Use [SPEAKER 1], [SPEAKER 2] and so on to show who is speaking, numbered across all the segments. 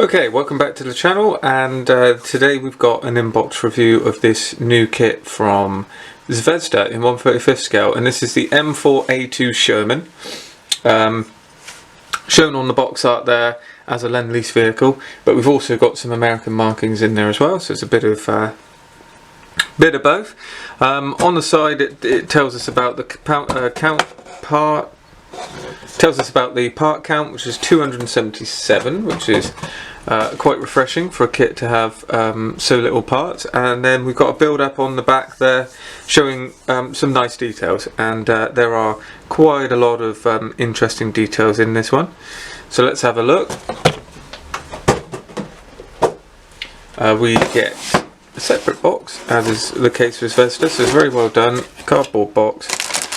[SPEAKER 1] Okay, welcome back to the channel, and today we've got an inbox review of this new kit from Zvezda in 1/35 scale, and this is the M4A2 Sherman, shown on the box art there as a Lend-Lease vehicle, but we've also got some American markings in there as well, so it's a bit of both. On the side it tells us about the part count, which is 277, which is quite refreshing for a kit to have so little parts. And then we've got a build up on the back there showing some nice details, and there are quite a lot of interesting details in this one, so let's have a look. We get a separate box, as is the case with Zvezda, so it's very well done. Cardboard box,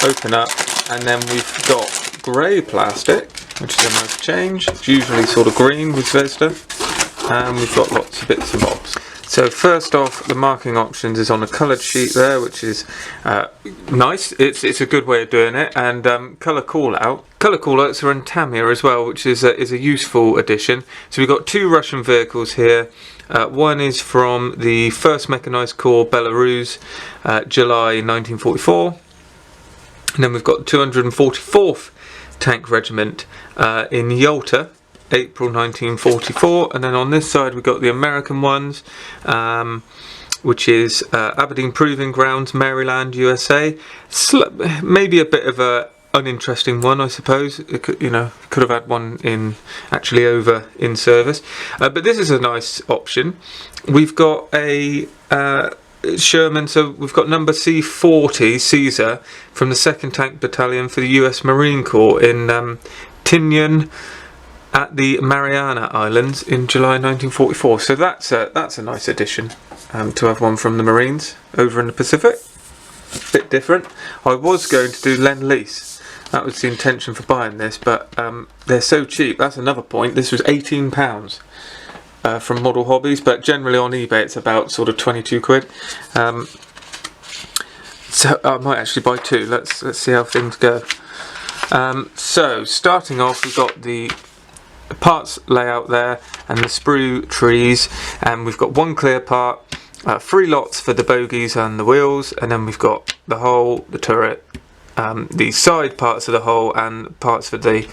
[SPEAKER 1] open up, and then we've got grey plastic, which is a nice change. It's usually sort of green with Zvezda, and we've got lots of bits and bobs. So first off, the marking options is on a coloured sheet there, which is nice. It's a good way of doing it, and colour callouts are in Tamiya as well, which is a useful addition. So we've got two Russian vehicles here. One is from the 1st Mechanised Corps Belarus, July 1944, and then we've got 244th Tank Regiment in Yalta, April 1944, and then on this side we've got the American ones, which is Aberdeen Proving Grounds, Maryland, USA. Maybe a bit of a uninteresting one, I suppose. It could, could have had one actually over in service, but this is a nice option. We've got a Sherman, so we've got number C40 Caesar from the 2nd Tank Battalion for the US Marine Corps in Tinian at the Mariana Islands in July 1944. So that's a nice addition, to have one from the Marines over in the Pacific. Bit different. I was going to do Lend-Lease. That was the intention for buying this, but they're so cheap. That's another point. This was £18 from Model Hobbies, but generally on eBay it's about sort of 22 quid. So I might actually buy two. Let's see how things go. So starting off, we've got the parts layout there and the sprue trees, and we've got one clear part, 3 lots for the bogies and the wheels, and then we've got the hull, the turret, the side parts of the hull, and parts for the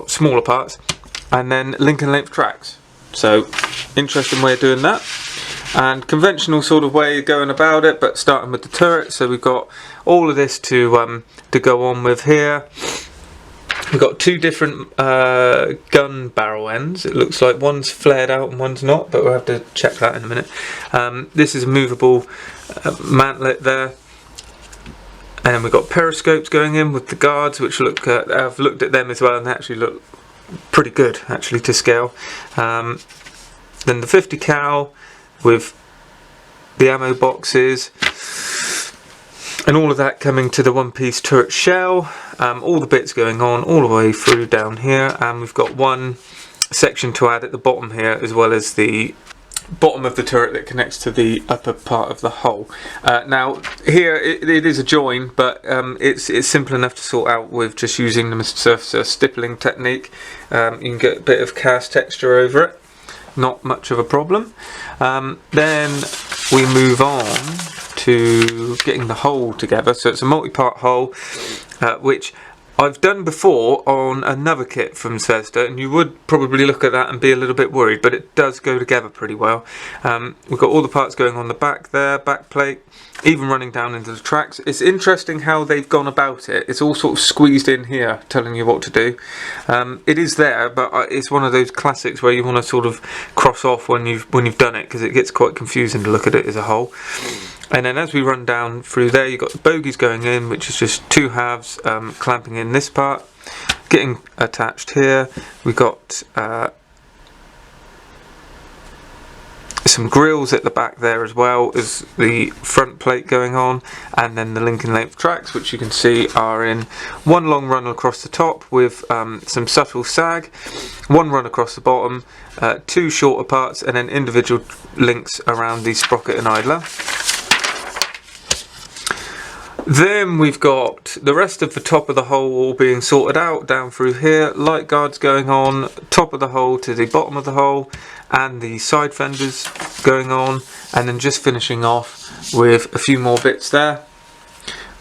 [SPEAKER 1] smaller parts, and then link and length tracks. So interesting way of doing that, and conventional sort of way of going about it, but starting with the turret. So we've got all of this to go on with here. We've got two different gun barrel ends. It looks like one's flared out and one's not, but we'll have to check that in a minute. This is a movable mantlet there. And then we've got periscopes going in with the guards, which look, I've looked at them as well, and they actually look pretty good actually to scale. Then the 50 cal with the ammo boxes, and all of that coming to the one-piece turret shell. All the bits going on all the way through down here, and we've got one section to add at the bottom here, as well as the bottom of the turret that connects to the upper part of the hull. Now here it is a join, but it's simple enough to sort out with just using the surfacer stippling technique. You can get a bit of cast texture over it, not much of a problem. Then we move on to getting the hull together. So it's a multi-part hull, which I've done before on another kit from Zvezda, and you would probably look at that and be a little bit worried, but it does go together pretty well. We've got all the parts going on the back there, back plate, even running down into the tracks. It's interesting how they've gone about it. It's all sort of squeezed in here, telling you what to do. It is there, but it's one of those classics where you want to sort of cross off when you've done it, because it gets quite confusing to look at it as a whole. And then as we run down through there, you've got the bogies going in, which is just 2 halves clamping in this part, getting attached here. We've got some grills at the back there, as well as the front plate going on, and then the link and length tracks, which you can see are in one long run across the top with some subtle sag, one run across the bottom, 2 shorter parts, and then individual links around the sprocket and idler. Then we've got the rest of the top of the hole all being sorted out down through here, light guards going on, top of the hole to the bottom of the hole, and the side fenders going on, and then just finishing off with a few more bits there,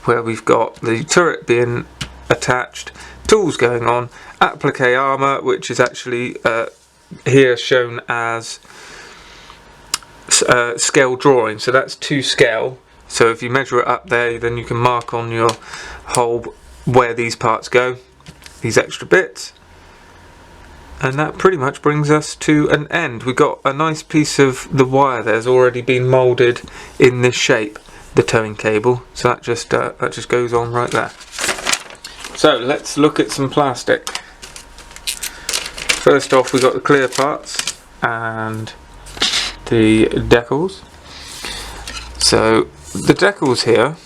[SPEAKER 1] where we've got the turret being attached, tools going on, applique armour, which is actually here shown as scale drawing, so that's to scale. So if you measure it up there, then you can mark on your hole where these parts go, these extra bits. And that pretty much brings us to an end. We've got a nice piece of the wire there's already been moulded in this shape, the towing cable. So that just goes on right there. So let's look at some plastic. First off, we've got the clear parts and the decals. So the decals here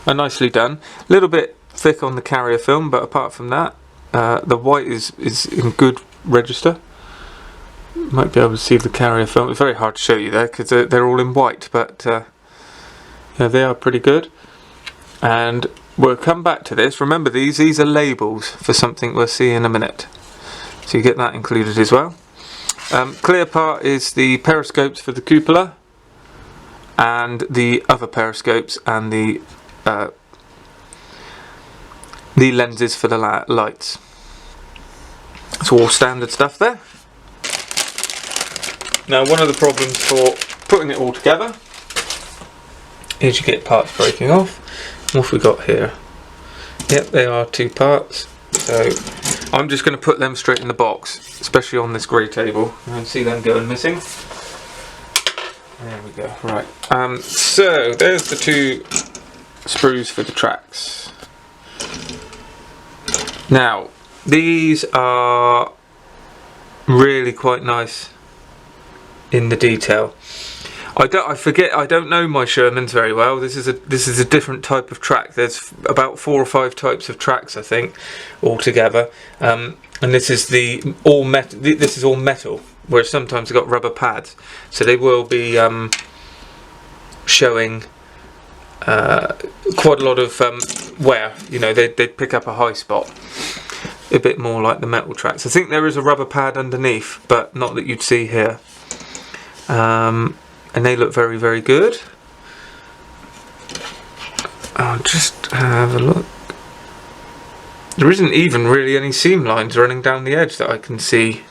[SPEAKER 1] are nicely done. A little bit thick on the carrier film, but apart from that, the white is in good register. You might be able to see the carrier film. It's very hard to show you there because they're all in white, but yeah, they are pretty good. And we'll come back to this. Remember, these are labels for something we'll see in a minute, so you get that included as well. Clear part is the periscopes for the cupola, and the other periscopes and the lenses for the lights. It's all standard stuff there. Now, one of the problems for putting it all together is you get parts breaking off. What have we got here? Yep, they are two parts. So I'm just going to put them straight in the box, especially on this grey table. You can see them going missing. There we go. Right. So there's the two sprues for the tracks. Now these are really quite nice in the detail. I don't know my Shermans very well. This is a different type of track. There's about 4 or 5 types of tracks, I think, altogether. And this is all metal, whereas sometimes they've got rubber pads. So they will be showing quite a lot of wear. You know, they'd pick up a high spot, a bit more like the metal tracks. I think there is a rubber pad underneath, but not that you'd see here. And they look very, very good. I'll just have a look. There isn't even really any seam lines running down the edge that I can see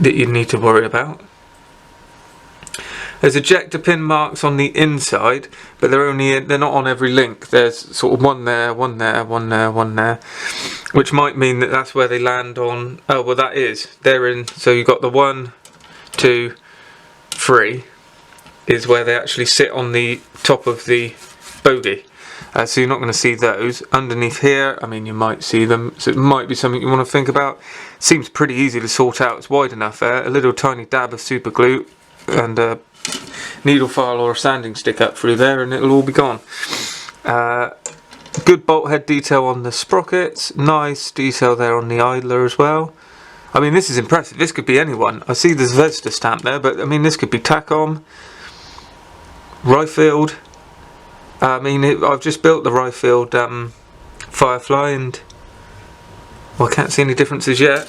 [SPEAKER 1] that you need to worry about. There's ejector pin marks on the inside, but they're not on every link. There's sort of one there, one there, one there, one there, which might mean that that's where they land on. Oh, well, that is. They're in. So you've got the 1, 2, 3 is where they actually sit on the top of the bogey. So you're not going to see those. Underneath here, I mean, you might see them, so it might be something you want to think about. Seems pretty easy to sort out. It's wide enough there. A little tiny dab of super glue and a needle file or a sanding stick up through there, and it'll all be gone. Good bolt head detail on the sprockets. Nice detail there on the idler as well. I mean, this is impressive. This could be anyone. I see the Zvezda stamp there, but I mean, this could be Tacom, Ryfield. I mean, I've just built the Ryfield Firefly, and well, I can't see any differences yet.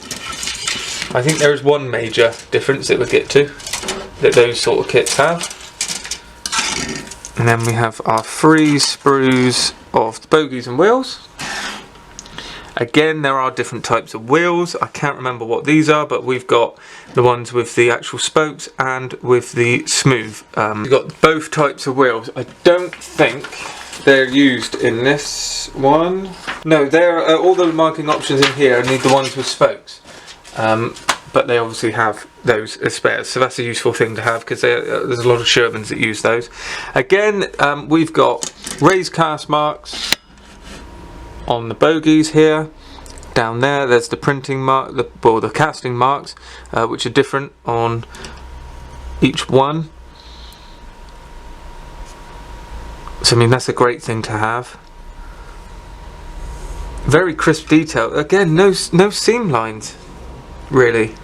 [SPEAKER 1] I think there is one major difference that we'll get to, that those sort of kits have. And then we have our 3 sprues of the bogies and wheels. Again, there are different types of wheels. I can't remember what these are, but we've got the ones with the actual spokes and with the smooth. We've got both types of wheels. I don't think they're used in this one. No, they're all the marking options in here need the ones with spokes. But they obviously have those as spares, so that's a useful thing to have, because there's a lot of Shermans that use those. Again, we've got raised cast marks on the bogies here. Down there's the printing mark, the casting marks, which are different on each one. So I mean, that's a great thing to have. Very crisp detail. Again, no seam lines, really.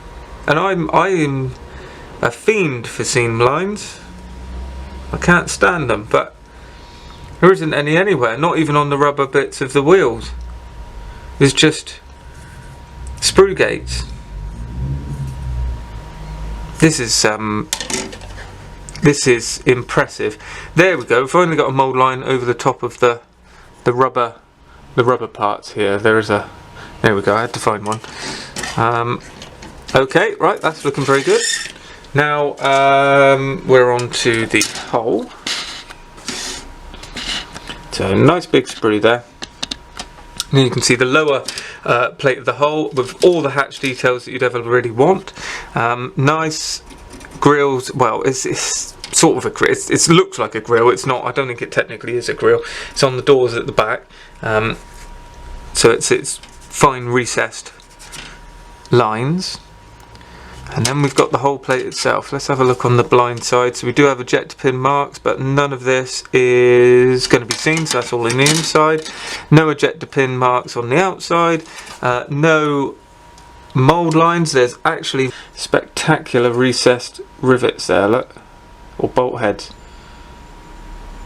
[SPEAKER 1] And I'm a fiend for seam lines. I can't stand them, but There isn't any anywhere, not even on the rubber bits of the wheels. There's just sprue gates. This is impressive. There we go. We've only got a mould line over the top of the rubber parts here. There we go. I had to find one. Okay, right. That's looking very good. Now we're on to the hull. So nice big sprue there. And you can see the lower plate of the hull with all the hatch details that you'd ever really want. Nice grills. Well, it's sort of a grill. It looks like a grill. It's not. I don't think it technically is a grill. It's on the doors at the back. So it's fine recessed lines. And then we've got the whole plate itself. Let's have a look on the blind side. So we do have ejector pin marks, but none of this is going to be seen, so that's all in the inside. No ejector pin marks on the outside. No mould lines. There's actually spectacular recessed rivets there, look. Or bolt heads.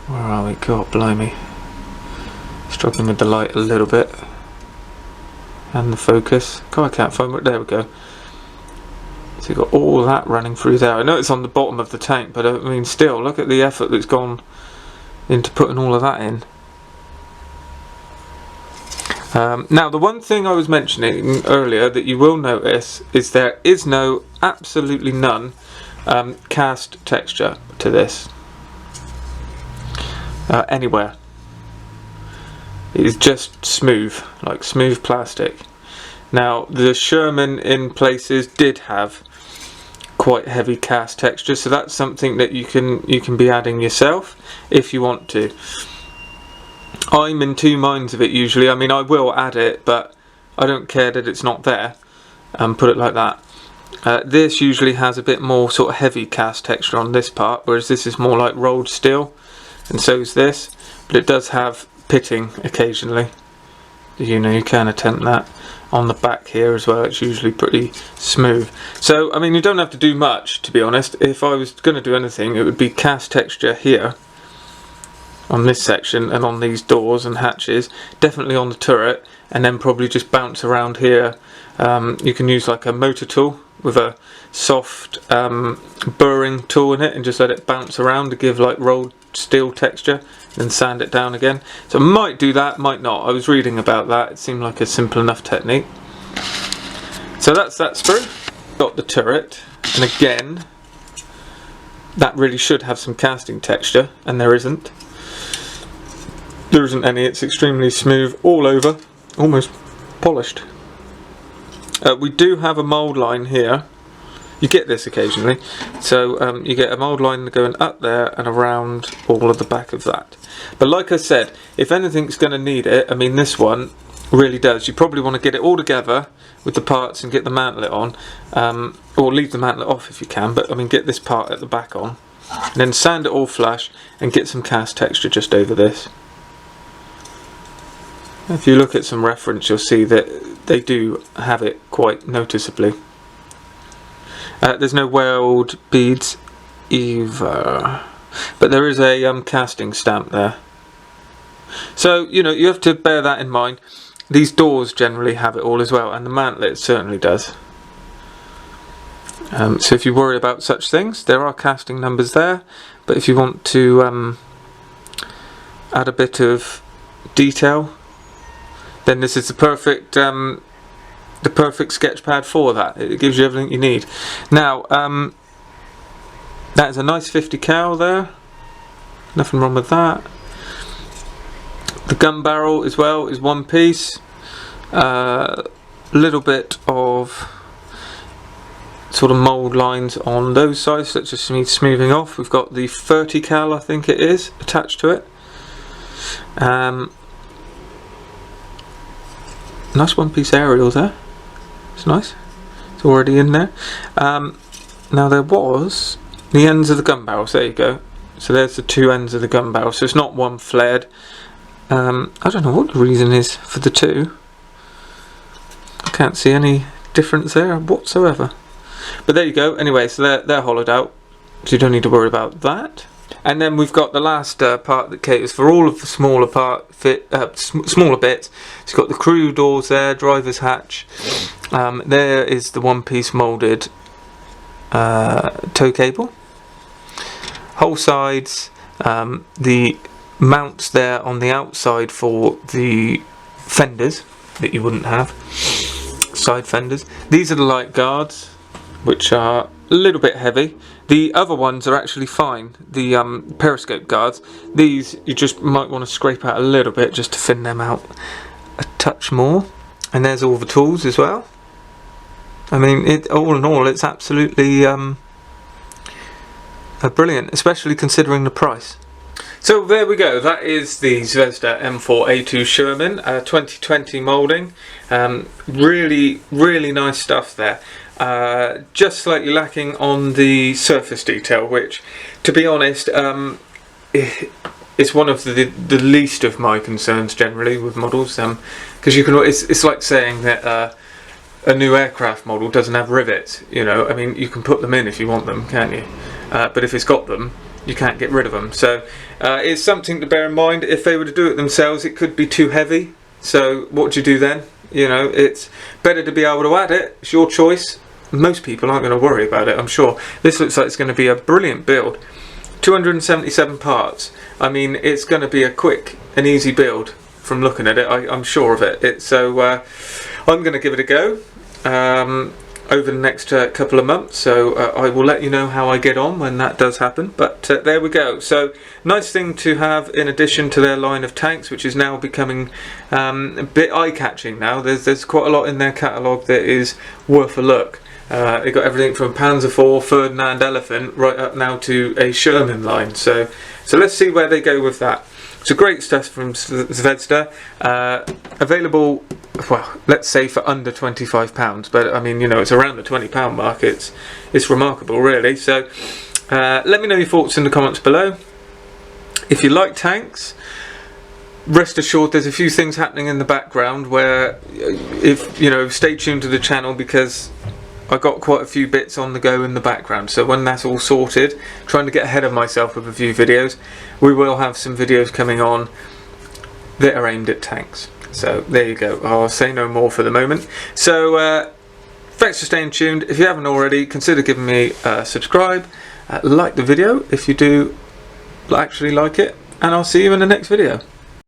[SPEAKER 1] Where are we? God blimey. Struggling with the light a little bit. And the focus. God, I can't find it. There we go. So you've got all that running through there. I know it's on the bottom of the tank, but I mean still, look at the effort that's gone into putting all of that in. Now the one thing I was mentioning earlier that you will notice is there is no, absolutely none, cast texture to this. Anywhere. It is just smooth, like smooth plastic. Now the Sherman in places did have quite heavy cast texture, so that's something that you can be adding yourself if you want to. I'm in two minds of it usually. I mean, I will add it, but I don't care that it's not there, put it like that. This usually has a bit more sort of heavy cast texture on this part, whereas this is more like rolled steel, and so is this, but it does have pitting occasionally. You know, you can attempt that. On the back here as well, it's usually pretty smooth. So I mean, you don't have to do much, to be honest. If I was going to do anything, it would be cast texture here on this section and on these doors and hatches, definitely on the turret, and then probably just bounce around here. You can use like a motor tool with a soft burring tool in it and just let it bounce around to give like rolled steel texture, then sand it down again. So I might do that, might not. I was reading about that. It seemed like a simple enough technique. So that's that sprue. Got the turret, and again, that really should have some casting texture, and there isn't. There isn't any. It's extremely smooth all over, almost polished. We do have a mould line here. You get this occasionally, so you get a mould line going up there and around all of the back of that. But like I said, if anything's going to need it, I mean this one really does. You probably want to get it all together with the parts and get the mantlet on, or leave the mantlet off if you can, but I mean get this part at the back on, and then sand it all flush and get some cast texture just over this. If you look at some reference, you'll see that they do have it quite noticeably. There's no weld beads either, but there is a casting stamp there. So you know, you have to bear that in mind. These doors generally have it all as well, and the mantlet certainly does. So if you worry about such things, there are casting numbers there, but if you want to add a bit of detail, then this is the perfect sketch pad for that. It gives you everything you need. Now that is a nice 50 cal there, nothing wrong with that. The gun barrel as well is one piece. Little bit of sort of mould lines on those sides, so that just needs smoothing off. We've got the 30 cal, I think it is, attached to it. Nice one piece aerial there. It's nice. It's already in there. Now there was the ends of the gun barrels. There you go. So there's the two ends of the gun barrel. So it's not one flared. I don't know what the reason is for the two. I can't see any difference there whatsoever. But there you go. Anyway, so they're hollowed out, so you don't need to worry about that. And then we've got the last part that caters for all of the smaller smaller bits. It's got the crew doors there, driver's hatch. There is the one-piece moulded tow cable. Whole sides, the mounts there on the outside for the fenders that you wouldn't have, side fenders. These are the light guards, which are a little bit heavy. The other ones are actually fine, the periscope guards. These you just might want to scrape out a little bit just to thin them out a touch more. And there's all the tools as well. I mean, all in all, it's absolutely brilliant, especially considering the price. So there we go, that is the Zvezda M4A2 Sherman 2020 moulding. Really, really nice stuff there. Just slightly lacking on the surface detail, which, to be honest, is one of the least of my concerns generally with models, because you can. It's like saying that a new aircraft model doesn't have rivets. You know, I mean, you can put them in if you want them, can't you? But if it's got them, you can't get rid of them. So it's something to bear in mind. If they were to do it themselves, it could be too heavy. So what do you do then? You know, it's better to be able to add it. It's your choice. Most people aren't going to worry about it, I'm sure. This looks like it's going to be a brilliant build. 277 parts. I mean, it's going to be a quick and easy build from looking at it. I'm sure of it. So I'm going to give it a go over the next couple of months. So I will let you know how I get on when that does happen. But there we go. So nice thing to have in addition to their line of tanks, which is now becoming a bit eye-catching now. There's quite a lot in their catalogue that is worth a look. They've got everything from Panzer IV, Ferdinand Elephant, right up now to a Sherman line. So let's see where they go with that. So great stuff from Zvezda. Available, well, let's say for under £25. But I mean, you know, it's around the £20 mark. It's remarkable, really. So let me know your thoughts in the comments below. If you like tanks, rest assured there's a few things happening in the background where, if you know, stay tuned to the channel, because I got quite a few bits on the go in the background. So when that's all sorted, trying to get ahead of myself with a few videos, we will have some videos coming on that are aimed at tanks. So there you go. I'll say no more for the moment. So thanks for staying tuned. If you haven't already, consider giving me a subscribe, like the video if you do actually like it, and I'll see you in the next video.